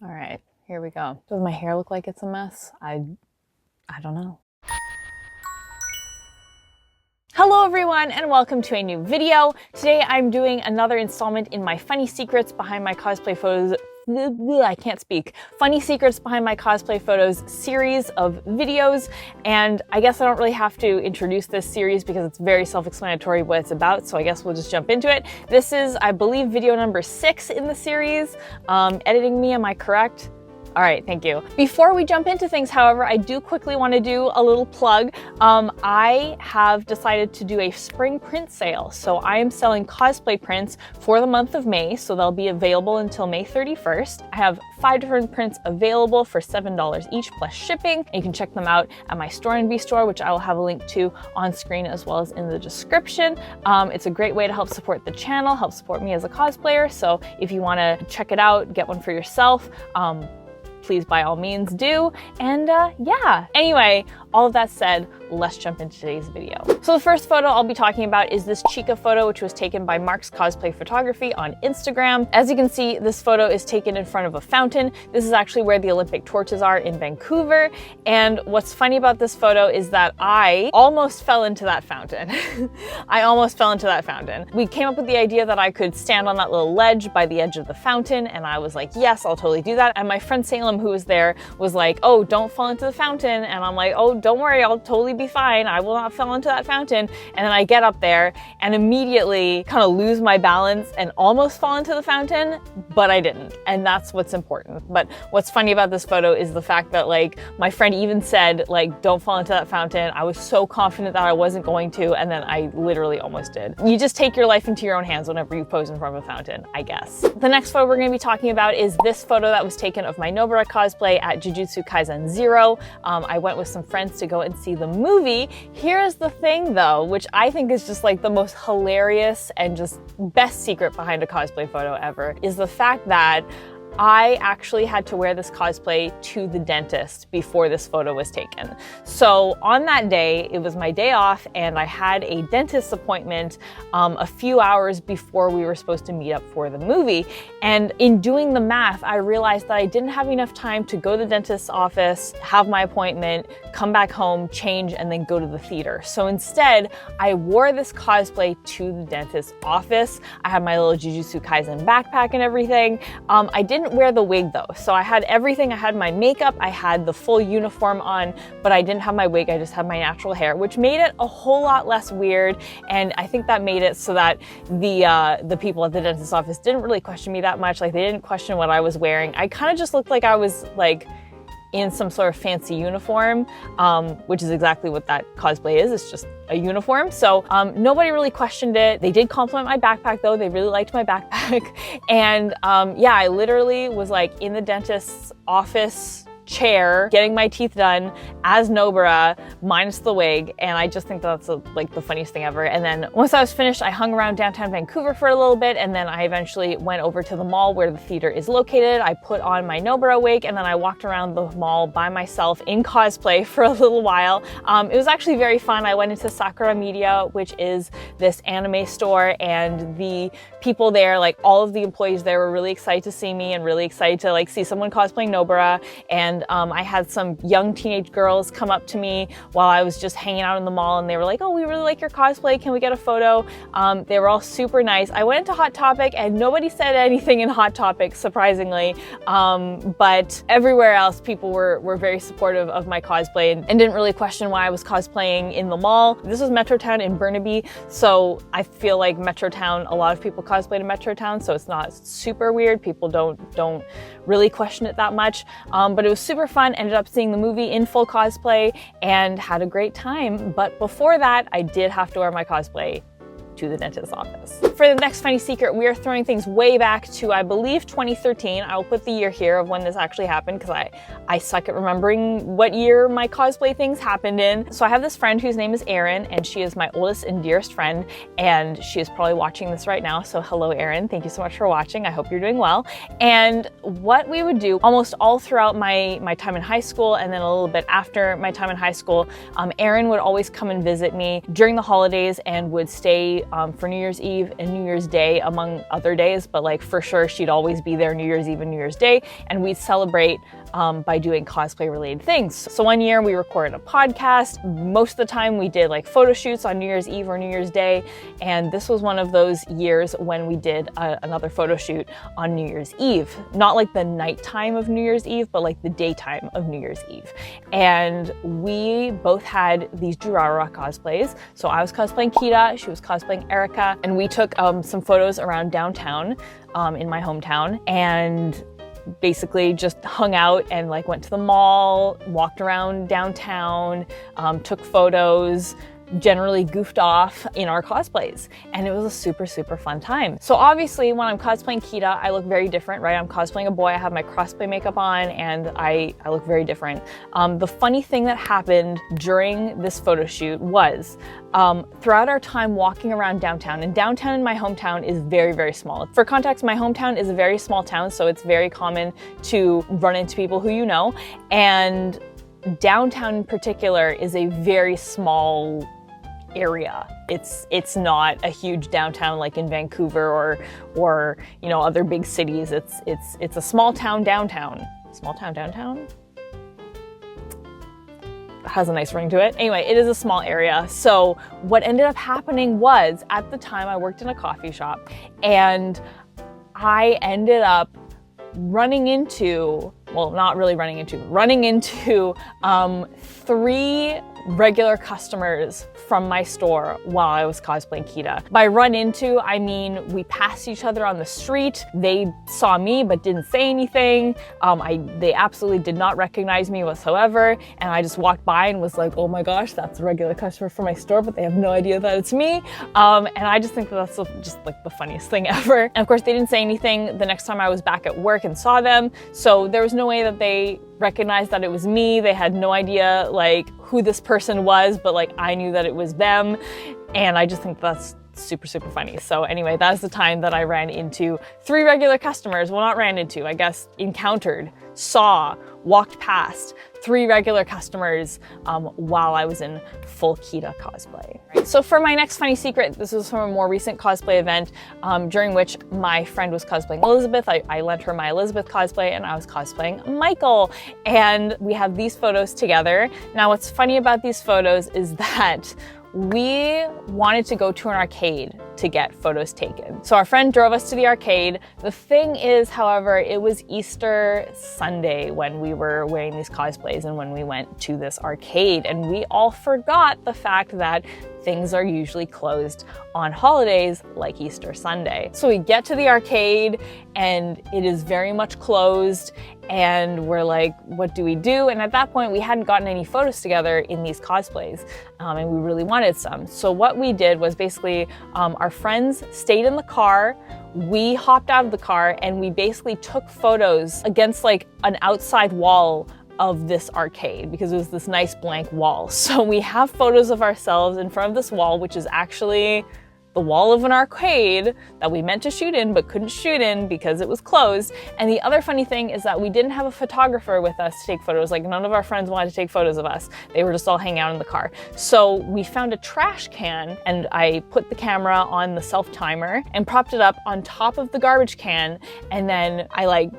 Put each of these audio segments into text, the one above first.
All right, here we go. Does my hair look like it's a mess? I don't know. Hello everyone and welcome to a new video. Today I'm doing another installment in my funny secrets behind my cosplay photos. I can't speak. Funny secrets behind my cosplay photos series of videos, and I guess I don't really have to introduce this series because it's very self-explanatory what it's about, so I guess we'll just jump into it. This is, I believe, video number 6 in the series. Editing me, am I correct? All right, thank you. Before we jump into things, however, I do quickly want to do a little plug. I have decided to do a spring print sale. So I am selling cosplay prints for the month of May, so they'll be available until May 31st. I have 5 different prints available for $7 each plus shipping. And you can check them out at my store and store, which I will have a link to on screen as well as in the description. It's a great way to help support the channel, help support me as a cosplayer. So if you want to check it out, get one for yourself, please by all means do. And yeah, anyway, all of that said, let's jump into today's video. So the first photo I'll be talking about is this Chica photo, which was taken by Mark's Cosplay Photography on Instagram. As you can see, this photo is taken in front of a fountain. This is actually where the Olympic torches are in Vancouver. And what's funny about this photo is that I almost fell into that fountain. I almost fell into that fountain. We came up with the idea that I could stand on that little ledge by the edge of the fountain, and I was like, yes, I'll totally do that. And my friend Salem, who was there, was like, oh, don't fall into the fountain. And I'm like, oh, don't worry, I'll totally be fine. I will not fall into that fountain. And then I get up there and immediately kind of lose my balance and almost fall into the fountain, but I didn't. And that's what's important. But what's funny about this photo is the fact that, like, my friend even said, like, don't fall into that fountain. I was so confident that I wasn't going to, and then I literally almost did. You just take your life into your own hands whenever you pose in front of a fountain, I guess. The next photo we're going to be talking about is this photo that was taken of my Nobara cosplay at Jujutsu Kaisen 0. I went with some friends to go and see the movie. Here's the thing though, which I think is just like the most hilarious and just best secret behind a cosplay photo ever, is the fact that I actually had to wear this cosplay to the dentist before this photo was taken. So on that day, it was my day off and I had a dentist appointment a few hours before we were supposed to meet up for the movie. And in doing the math, I realized that I didn't have enough time to go to the dentist's office, have my appointment, come back home, change, and then go to the theater. So instead, I wore this cosplay to the dentist's office. I had my little Jujutsu Kaisen backpack and everything. I didn't wear the wig though. So I had everything. I had my makeup, I had the full uniform on, but I didn't have my wig. I just had my natural hair, which made it a whole lot less weird. And I think that made it so that the people at the dentist's office didn't really question me that much. Like, they didn't question what I was wearing. I kind of just looked like I was like in some sort of fancy uniform, which is exactly what that cosplay is. It's just a uniform. So nobody really questioned it. They did compliment my backpack though. They really liked my backpack. And yeah, I literally was like in the dentist's office chair getting my teeth done as Nobara minus the wig, and I just think that's like the funniest thing ever. And then once I was finished, I hung around downtown Vancouver for a little bit, and then I eventually went over to the mall where the theater is located. I put on my Nobara wig, and then I walked around the mall by myself in cosplay for a little while. It was actually very fun. I went into Sakura Media, which is this anime store, and the people there, like all of the employees there, were really excited to see me and really excited to like see someone cosplaying Nobara. And I had some young teenage girls come up to me while I was just hanging out in the mall, and they were like, oh, we really like your cosplay. Can we get a photo? They were all super nice. I went into Hot Topic and nobody said anything in Hot Topic, surprisingly. But everywhere else, people were very supportive of my cosplay and didn't really question why I was cosplaying in the mall. This was Metrotown in Burnaby, so I feel like Metrotown, a lot of people cosplay to Metrotown, so it's not super weird. People don't really question it that much. But it was super fun. Ended up seeing the movie in full cosplay and had a great time. But before that, I did have to wear my cosplay to the dentist's office. For the next funny secret, we are throwing things way back to, I believe, 2013. I will put the year here of when this actually happened because I suck at remembering what year my cosplay things happened in. So I have this friend whose name is Erin, and she is my oldest and dearest friend, and she is probably watching this right now. So hello, Erin. Thank you so much for watching. I hope you're doing well. And what we would do almost all throughout my time in high school, and then a little bit after my time in high school, Erin would always come and visit me during the holidays and would stay be for New Year's Eve and New Year's Day, among other days, but like for sure she'd always be there New Year's Eve and New Year's Day, and we'd celebrate by doing cosplay related things. So one year we recorded a podcast. Most of the time we did like photo shoots on New Year's Eve or New Year's Day, and this was one of those years when we did another photo shoot on New Year's Eve. Not like the nighttime of New Year's Eve, but like the daytime of New Year's Eve. And we both had these Durarara cosplays. So I was cosplaying Kita, she was cosplaying Erica, and we took some photos around downtown in my hometown, and basically just hung out and like went to the mall, walked around downtown, took photos, generally goofed off in our cosplays, and it was a super fun time. So obviously when I'm cosplaying Kita, I look very different, right? I'm cosplaying a boy, I have my cosplay makeup on, and I look very different. The funny thing that happened during this photo shoot was throughout our time walking around downtown, and downtown in my hometown is very small. For context, my hometown is a very small town, so it's very common to run into people who you know, and downtown in particular is a very small area. It's not a huge downtown like in Vancouver or you know, other big cities. It's a small town downtown. Small town downtown? Has a nice ring to it. Anyway, it is a small area. So what ended up happening was, at the time I worked in a coffee shop, and I ended up running into, well, not really running into, running into 3 regular customers from my store while I was cosplaying Kita. By run into, I mean we passed each other on the street. They saw me but didn't say anything. They absolutely did not recognize me whatsoever, and I just walked by and was like, oh my gosh, that's a regular customer from my store, but they have no idea that it's me. And I just think that that's just like the funniest thing ever. And of course they didn't say anything the next time I was back at work and saw them, so there was no way that they recognized that it was me. They had no idea like who this person was, but like I knew that it was them, and I just think that's super funny. So anyway, that's the time that I ran into 3 regular customers. Well, not ran into, I guess encountered, saw, walked past 3 regular customers while I was in full Kita cosplay. So for my next funny secret, this was from a more recent cosplay event during which my friend was cosplaying Elizabeth. I lent her my Elizabeth cosplay, and I was cosplaying Michael, and we have these photos together. Now what's funny about these photos is that we wanted to go to an arcade to get photos taken. So our friend drove us to the arcade. The thing is, however, it was Easter Sunday when we were wearing these cosplays and when we went to this arcade, and we all forgot the fact that things are usually closed on holidays like Easter Sunday. So we get to the arcade and it is very much closed, and we're like, what do we do? And at that point we hadn't gotten any photos together in these cosplays, and we really wanted some. So what we did was basically our friends stayed in the car, we hopped out of the car, and we basically took photos against like an outside wall of this arcade, because it was this nice blank wall. So we have photos of ourselves in front of this wall, which is actually the wall of an arcade that we meant to shoot in but couldn't shoot in because it was closed. And the other funny thing is that we didn't have a photographer with us to take photos. Like, none of our friends wanted to take photos of us. They were just all hanging out in the car. So we found a trash can, and I put the camera on the self-timer and propped it up on top of the garbage can, and then I like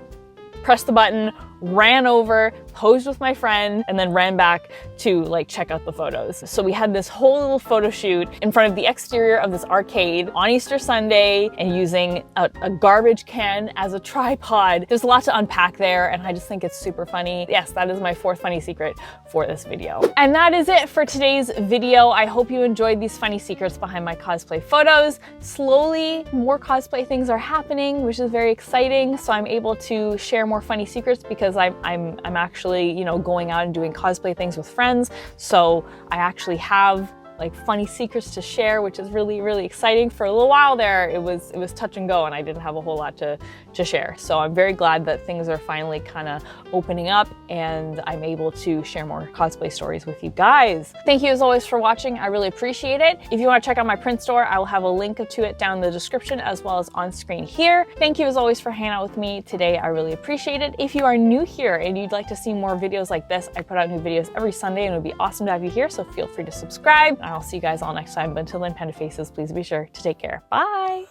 pressed the button, ran over, posed with my friend, and then ran back to like check out the photos. So we had this whole little photo shoot in front of the exterior of this arcade on Easter Sunday, and using a garbage can as a tripod. There's a lot to unpack there, and I just think it's super funny. Yes, that is my 4th funny secret for this video. And that is it for today's video. I hope you enjoyed these funny secrets behind my cosplay photos. Slowly, more cosplay things are happening, which is very exciting. So I'm able to share more funny secrets because I'm actually, you know, going out and doing cosplay things with friends. So I actually have like funny secrets to share, which is really exciting. For a little while there, it was touch and go, and I didn't have a whole lot to share. So I'm very glad that things are finally kind of opening up, and I'm able to share more cosplay stories with you guys. Thank you as always for watching. I really appreciate it. If you want to check out my print store, I will have a link to it down in the description as well as on screen here. Thank you as always for hanging out with me today. I really appreciate it. If you are new here and you'd like to see more videos like this, I put out new videos every Sunday, and it would be awesome to have you here. So feel free to subscribe. I I'll see you guys all next time. But until then, Panda Faces, please be sure to take care. Bye!